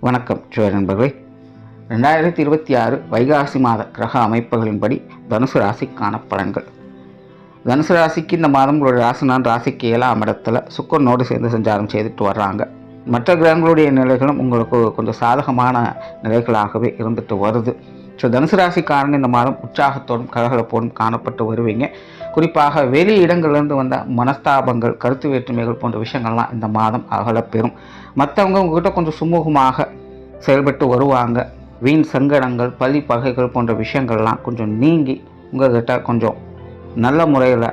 வணக்கம் ஜோதி நண்பர்களே. 2026 வைகாசி மாத கிரக அமைப்புகளின்படி தனுசு ராசிக்கான பலன்கள். தனுசு ராசிக்கு இந்த மாதம் ஒரு ராசினான் ராசிக்கு 7ஆம் இடத்துல சுக்கிரனோடு சேர்ந்து சஞ்சாரம் செய்துட்டு வர்றாங்க. மற்ற கிரகங்களுடைய நிலைகளும் உங்களுக்கு கொஞ்சம் சாதகமான நிலைகளாகவே இருந்துட்டு வருது. ஸோ தனுசு ராசிக்காரங்க இந்த மாதம் உற்சாகத்தோடும் கலகலப்போடும் காணப்பட்டு வருவீங்க. குறிப்பாக வெளி இடங்கள்லேருந்து வந்த மனஸ்தாபங்கள், கருத்து வேற்றுமைகள் போன்ற விஷயங்கள்லாம் இந்த மாதம் அகலப்பெறும். மற்றவங்க உங்ககிட்ட கொஞ்சம் சுமூகமாக செயல்பட்டு வருவாங்க. வீண் சங்கடங்கள், பழி பகைகள் போன்ற விஷயங்கள்லாம் கொஞ்சம் நீங்கி உங்கள்கிட்ட கொஞ்சம் நல்ல முறையில்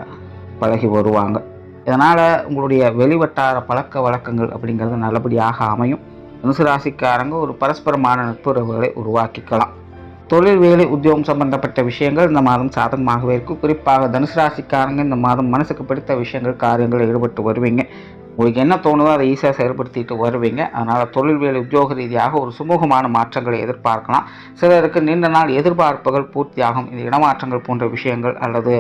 பழகி வருவாங்க. இதனால் உங்களுடைய வெளிவட்டார பழக்க வழக்கங்கள் அப்படிங்கிறது நல்லபடியாக அமையும். தனுசு ராசிக்காரங்க ஒரு பரஸ்பரமான நட்புறவுகளை உருவாக்கிக்கலாம். தொழில், வேலை, உத்தியோகம் சம்பந்தப்பட்ட விஷயங்கள் இந்த மாதம் சாதகமாகவே இருக்கும். குறிப்பாக தனுசு ராசிக்காரங்க இந்த மாதம் மனசுக்கு பிடித்த விஷயங்கள், காரியங்களில் ஈடுபட்டு வருவீங்க. உங்களுக்கு என்ன தோணுதோ அதை ஈஸியாக செயல்படுத்திட்டு வருவீங்க. அதனால் தொழில், வேலை, உத்தியோக ரீதியாக ஒரு சுமூகமான மாற்றங்களை எதிர்பார்க்கலாம். சிலருக்கு நீண்ட நாள் எதிர்பார்ப்புகள் பூர்த்தியாகும். இந்த இடமாற்றங்கள் போன்ற விஷயங்கள் அல்லது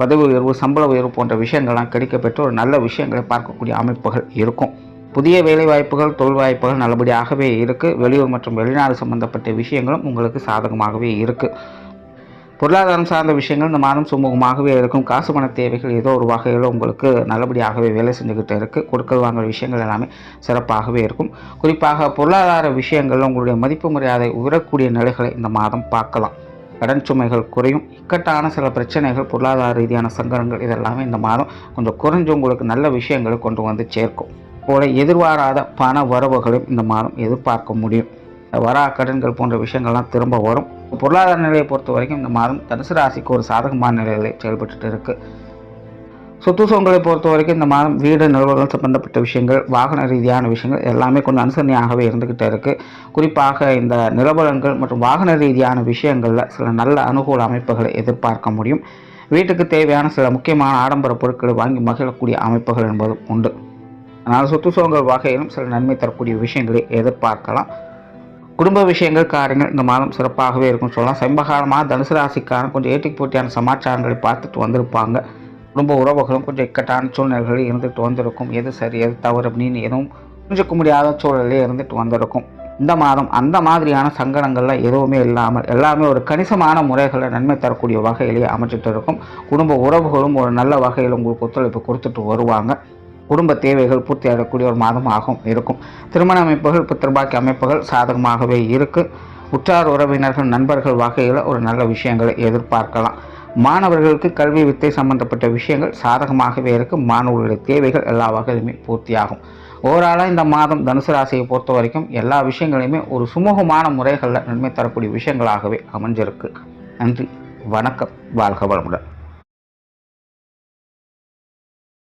பதவி உயர்வு, சம்பள உயர்வு போன்ற விஷயங்கள்லாம் கிடைக்கப்பெற்று ஒரு நல்ல விஷயங்களை பார்க்கக்கூடிய அமைப்புகள் இருக்கும். புதிய வேலை வாய்ப்புகள், தொழில் வாய்ப்புகள் நல்லபடியாகவே இருக்குது. வெளியூர் மற்றும் வெளிநாடு சம்பந்தப்பட்ட விஷயங்களும் உங்களுக்கு சாதகமாகவே இருக்குது. பொருளாதாரம் சார்ந்த விஷயங்கள் இந்த மாதம் சுமூகமாகவே இருக்கும். காசு பண தேவைகள் ஏதோ ஒரு வகையில் உங்களுக்கு நல்லபடியாகவே வேலை செஞ்சுக்கிட்டு இருக்குது. கொடுக்கல் வாங்குற விஷயங்கள் எல்லாமே சிறப்பாகவே இருக்கும். குறிப்பாக பொருளாதார விஷயங்கள் உங்களுடைய மதிப்பு மரியாதை உயரக்கூடிய நிலைகளை இந்த மாதம் பார்க்கலாம். கடன் சுமைகள் குறையும். இக்கட்டான சில பிரச்சனைகள், பொருளாதார ரீதியான சங்கடங்கள் இதெல்லாமே இந்த மாதம் கொஞ்சம் குறைஞ்சு உங்களுக்கு நல்ல விஷயங்களை கொண்டு வந்து சேர்க்கும். போல எதிர்பாராத பண வரவுகளையும் இந்த மாதம் எதிர்பார்க்க முடியும். வரா கடன்கள் போன்ற விஷயங்கள்லாம் திரும்ப வரும். பொருளாதார நிலையை பொறுத்த வரைக்கும் இந்த மாதம் தனுசு ராசிக்கு ஒரு சாதகமான நிலைகளை செயல்பட்டு இருக்கு. சொத்து சுகங்களை பொறுத்த வரைக்கும் இந்த மாதம் வீடு, நிறுவனங்கள் சம்பந்தப்பட்ட விஷயங்கள், வாகன ரீதியான விஷயங்கள் எல்லாமே கொஞ்சம் அனுசரணையாகவே இருந்துகிட்டே இருக்கு. குறிப்பாக இந்த நிலபலன்கள் மற்றும் வாகன ரீதியான விஷயங்களில் சில நல்ல அனுகூல அமைப்புகளை எதிர்பார்க்க முடியும். வீட்டுக்கு தேவையான சில முக்கியமான ஆடம்பர பொருட்களை வாங்கி மகிழக்கூடிய அமைப்புகள் என்பதும் உண்டு. அதனால் சொத்து சுகங்கள் வகையிலும் சில நன்மை தரக்கூடிய விஷயங்களை எதிர்பார்க்கலாம். குடும்ப விஷயங்கள், காரியங்கள் இந்த மாதம் சிறப்பாகவே இருக்கும்னு சொல்லலாம். சமீபகாலமாக தனுசு ராசிக்காரன் கொஞ்சம் ஏட்டிக்கு போட்டியான சமாச்சாரங்களை பார்த்துட்டு வந்திருப்பாங்க. குடும்ப உறவுகளும் கொஞ்சம் இக்கட்டான சூழ்நிலைகளில் இருந்துட்டு வந்திருக்கும். எது சரி எது தவறு அப்படின்னு எதுவும் புரிஞ்சிக்க முடியாத சூழலே இருந்துட்டு வந்திருக்கும். இந்த மாதம் அந்த மாதிரியான சங்கடங்கள்லாம் எதுவுமே இல்லாமல் எல்லாமே ஒரு கணிசமான முறைகளில் நன்மை தரக்கூடிய வகையிலேயே அமைச்சிட்டு இருக்கும். குடும்ப உறவுகளும் ஒரு நல்ல வகையில் உங்களுக்கு ஒத்துழைப்பு கொடுத்துட்டு வருவாங்க. குடும்ப தேவைகள் பூர்த்தி அடையக்கூடிய ஒரு மாதமாகவும் இருக்கும். திருமண அமைப்புகள், புத்திரபாக்கிய அமைப்புகள் சாதகமாகவே இருக்குது. உற்றார் உறவினர்கள், நண்பர்கள் வகையில் ஒரு நல்ல விஷயங்களை எதிர்பார்க்கலாம். மாணவர்களுக்கு கல்வி, வித்தை சம்பந்தப்பட்ட விஷயங்கள் சாதகமாகவே இருக்குது. மாணவர்களுடைய தேவைகள் எல்லா வகையிலுமே பூர்த்தியாகும். ஓவராலாக இந்த மாதம் தனுசு ராசியை பொறுத்த வரைக்கும் எல்லா விஷயங்களையுமே ஒரு சுமூகமான முறைகளில் நன்மை தரக்கூடிய விஷயங்களாகவே அமைஞ்சிருக்கு. நன்றி, வணக்கம், வாழ்க வளமுடன்.